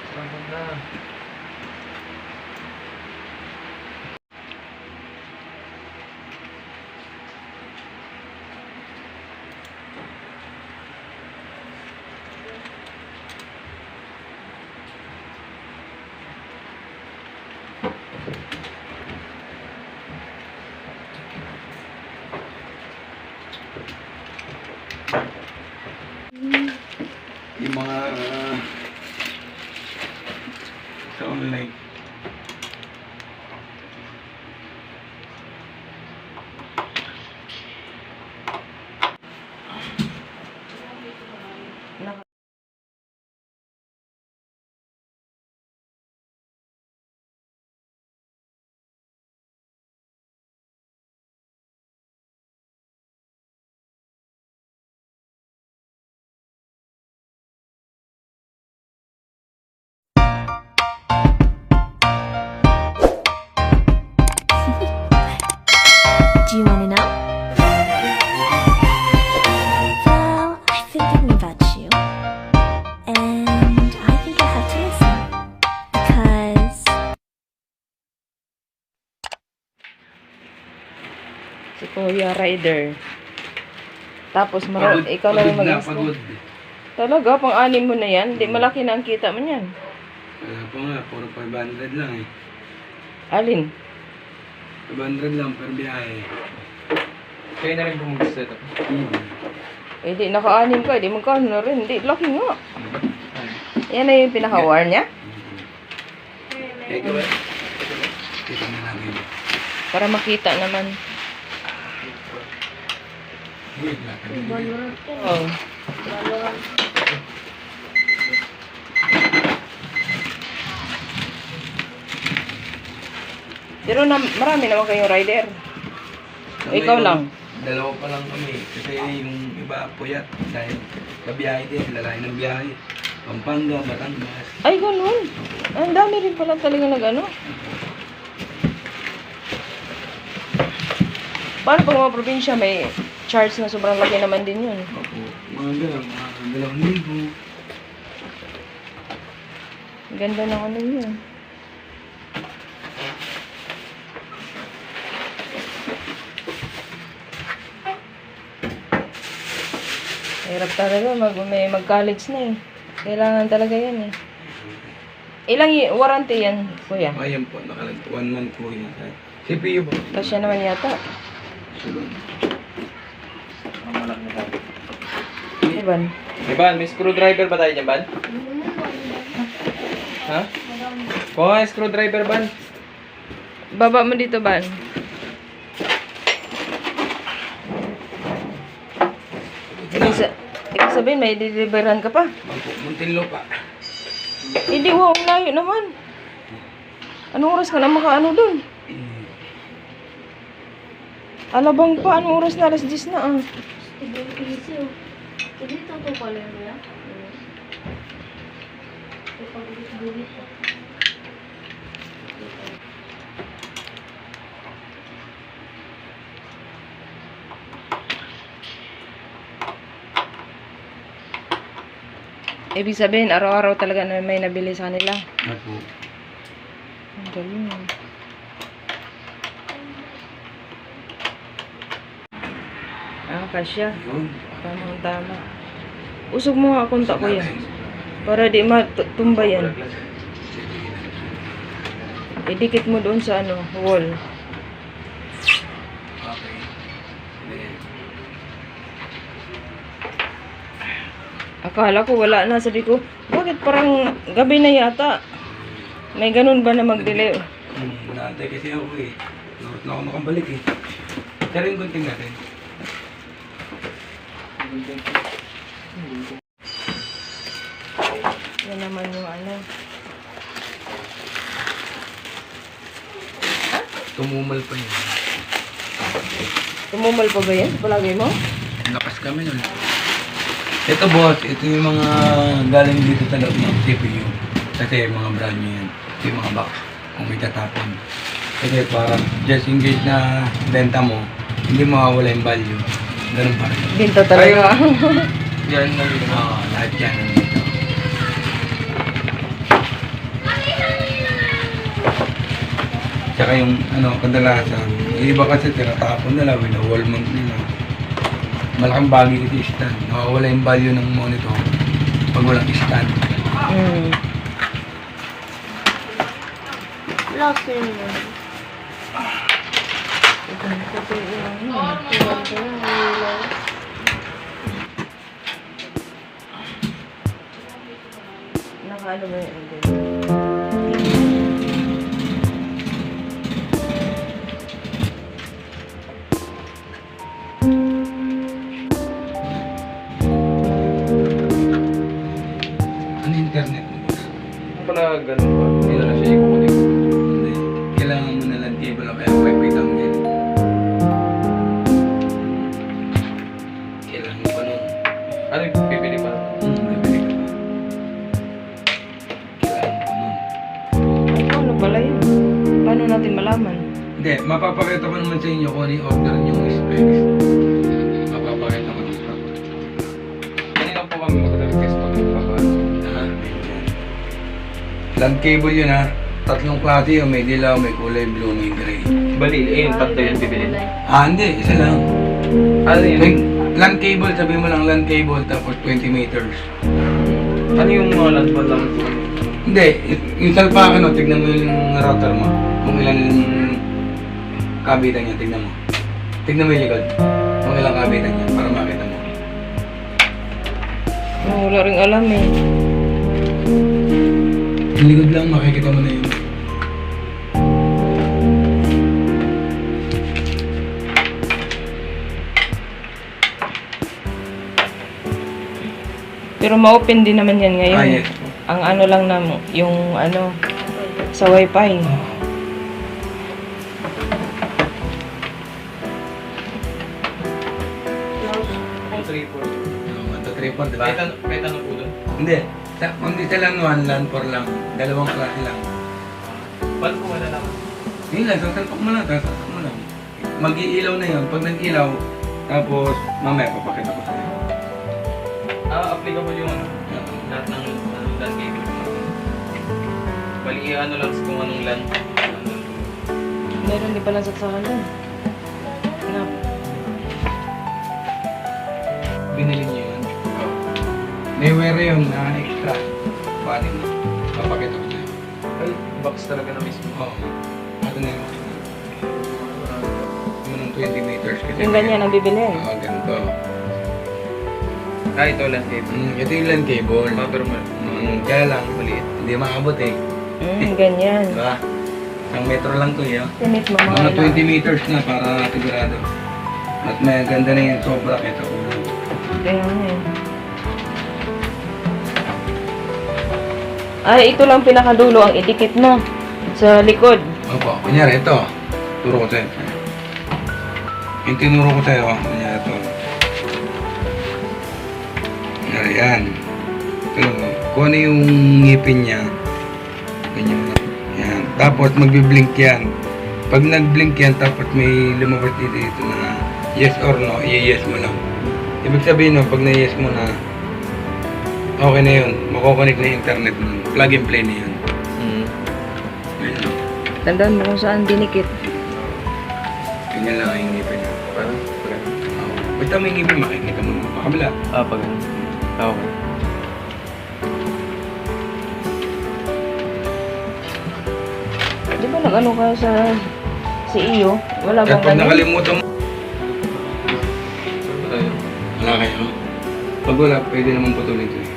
Sambot na. Yung mga sa online. Do you want to know? Well, I've been thinking about you. And I think I have to listen. Because Si Kuya Rider. Tapos ikaw lang yung mag-install. Pagod. Talaga, pang-anim mo na yan. Hindi malaki na ang kita mo yan. Wala pa nga, puro 500 lang eh. Alin? 500 lang per biyahe. Kayo na rin bumugis ito. Eh, di naka-anim ka. Di magkano na rin. Di, laki nga. Yan na yung pinaka-war niya. Ikaw ba? Ito na lang yun. Para makita naman. Oh. Pero marami naman kayong rider. O ikaw lang. Dalawa pa lang kami. Kasi yung iba puyat. Dahil kabiyahe din. Lalaki ng biyahe. Pampanga, Batangas. Ay, ganun. Ang dami rin pala talaga nag-ano. Paano pag mga probinsya may charge na sobrang laki naman din yun? Opo. Mga gano'n, mga 2,000. Ganda ng ano yun. Hirap talaga, may mag-college na eh. Kailangan talaga yan eh. Ilang warranty yan, kuya? Ayan po, nakalag 1 month po yun. CPU po. Kasi naman yata. Sulod. Malaki na tayo. Iban. Ban, may screwdriver ba tayo dyan, Ban? Ha? Kuha nga yung screwdriver, Ban. Baba mo dito, Ban. Ibig sabihin, may deliveran ka pa. Muntinlupa. Hindi, wow, ang layo naman. Anong oras ka na makaano dun? Alabang pa, anong oras na? Alas 10 na ah. Ibig sabihin, araw-araw talaga na may nabili sa kanila. Opo. Ang galing. Kasya. Yun. Tama. Usog mo nga konta ko yan. Para di matumba yan. Idikit mo doon sa ano, wall. Okay. Akala ko wala na. Sabi ko, bakit parang gabi na yata? May ganun ba na mag-delay? Naantay kasi ako eh. Norot na ako makabalik eh. Pero yung gunting natin. Yan naman yung ano. Tumumal pa yun. Tumumal pa ba yan? Palagay mo? Lakas kami nun. Ito boss, ito yung mga galing dito sa loob ng CPU. Kasi mga brand new yan. Ito yung mga box. Kung may tatapon. Kasi parang just in case na benta mo, hindi mawawala yung value. Ganun pa rin. Ginto talaga. Yan na rin. Oo, lahat yan nandito. Tsaka yung kadalasan, yung iba kasi tinatapon nila, wina-wall mount nila. Malaking bagay ito yung stand. Nawawala yung value ng monitor pag walang stand. Mm. Nakaano ba yun? Ano yung internet mo? Ano pala ganun ba? Hindi na lang siya i-connect. Hindi. Kailangan mo na lang cable o kaya wifi dongle. Kailangan mo pa nun. Ano yung pipili pa? Bibili ka pa. Kailangan mo pa nun. Ay, paano pala yun? Paano natin malaman? Hindi, mapapakita ko naman sa inyo kung ano yung order yung specs. Mapapakita ko sa inyo. Kanina po kami mag-request pag nagpapaano. Land cable yun ha. Tatlong klase yun. May dilaw, may kulay blue, may gray. Bali, yun, tatlo yun bibili. Hindi. Isa lang. Ano yun? May land cable, sabi mo lang land cable, tapos 20 meters. Ano yung mga landball lang? Hindi. Yung salpakan, no, tignan mo yung router mo. Kung ilan kabitan niya, tignan mo. Tignan mo yung likod. Kung ilang kabitan niya, para makita mo. Wala rin alam eh. Yung likod lang, makikita mo na yun. Pero ma-open din naman yan ngayon. Yes. Ang ano lang na yung ano sa wifi. Tripod, diba? Kahit ano po doon? Hindi. Hindi sila lang one land for lang. Dalawang klase lang. Paano po wala naman? Yun lang, sasalpak mo lang, sasalpak mo lang. Mag-iilaw na yun. Pag nag-ilaw, tapos mamaya papakita ko sa'yo. Applicable yung ano? Lahat ng land cable. Bali, ano lang kung anong land. Meron din pala saksakan doon. Nga. Binili niyo yun. May wire yun na extra. Pwede mo. Papakita ko sa'yo. Ay, box talaga na mismo. Oo. Ito na yun. Yung ng 20 meters. Kasi Yung ganyan ang bibilhin. Oo, ganito. Ito land cable. Ito yung land cable. Pero Kaya lang, maliit. Hindi maabot eh. Ganyan. Diba? Isang metro lang to eh. Tinit mo Mga mga 20 meters na para sigurado. At may ganda na yung sobra kita ulo. Kaya nga eh. Ay, ito lang pinakadulo ang idikit mo sa likod. Opo, kunyari ito. Turo ko sa'yo. Yung tinuro ko sa'yo, kunyari ito. Kunyari yan. Ito, kung ano yung ngipin niya. Ganyan lang. Yan. Tapos magbiblink yan. Pag nagblink yan, tapos may lumabas dito na yes or no, i-yes mo lang. Ibig sabihin no, pag na-yes mo na, okay na yun. Makokonek na yung internet mo. Plug and play na yun. Ganyan lang. Tandaan mo kung saan dinikit. Ganyan lang ang ngipin. Parang, Basta may ngipin, makikita mo naman. Pakabila. pag ano. Okay. Di ba nag-ano ka sa si Iyo? Wala At bang pag ganun? nakalimutan mo, Ayun. wala kayo. Pag wala, pwede naman putulin ito eh.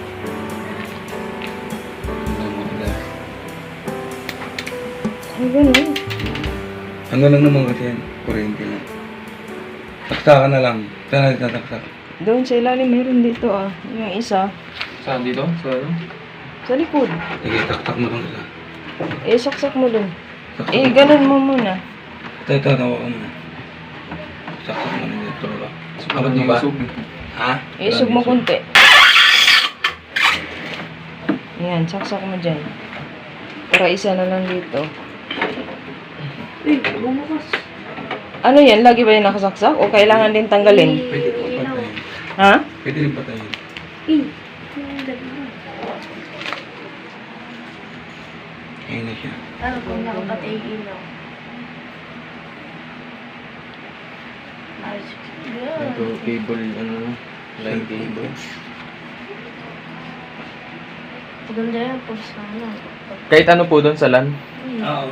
Ay, ganun. Ano lang naman kasi yan, kuryente lang. Taksakan na lang. Saan nagtataksak? Doon sa ilalim meron dito ah. Yung isa. Saan dito? Sa ano? Sa likod. Sige, taktak mo lang isa. Eh, saksak mo doon. Saksak Eh, ganun mo muna. Ito, tawa ko muna. Saksak mo na dito ba? Abot mo ba? Ha? Isog mo kunti. Yan, saksak mo dyan. Para isa na lang dito. Eh, bumukas. Ano yan? Lagi ba yung nakasaksak? O kailangan din tanggalin? Pwede rin patayin. Ha? Pwede rin patayin. Ayun na siya. Ano kung nakapatay ilaw? Ayos. Ito, cable, ano, line cable. Maganda yan po sana. Kahit ano po doon sa LAN? Oo.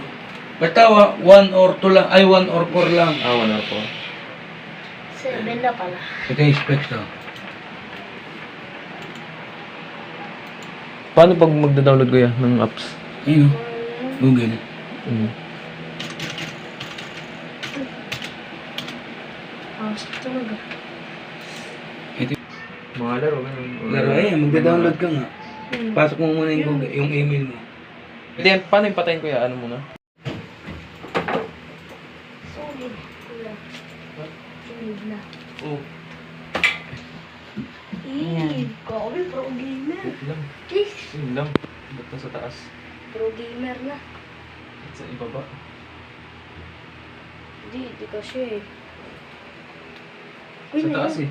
Basta 1 or 2 lang, ay 1 or 4 lang. Wala po. 7 na pala. Ito yung specs to. Paano pag magda-download ko yan ng apps? Ayun o. Google. Ayos talaga. Ito Mga laro, ganun. laro. Ayun, magda-download ka nga. Pasok mo muna yung, Google, yung email mo. Hindi, paano yung patayin ko yan? Ano muna? Solid. Wala. Solid na. Oo. Grabe, pro gamer. Lang. Jeez, Yun lang. Ba't na sa taas? pro gamer na. At sa ibaba. Di kasi. Sa taas eh.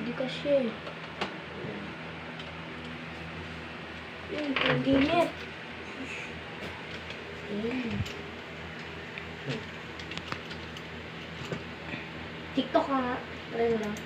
Di kasi. Pro gamer. TikTok ka nga. Try mo lang.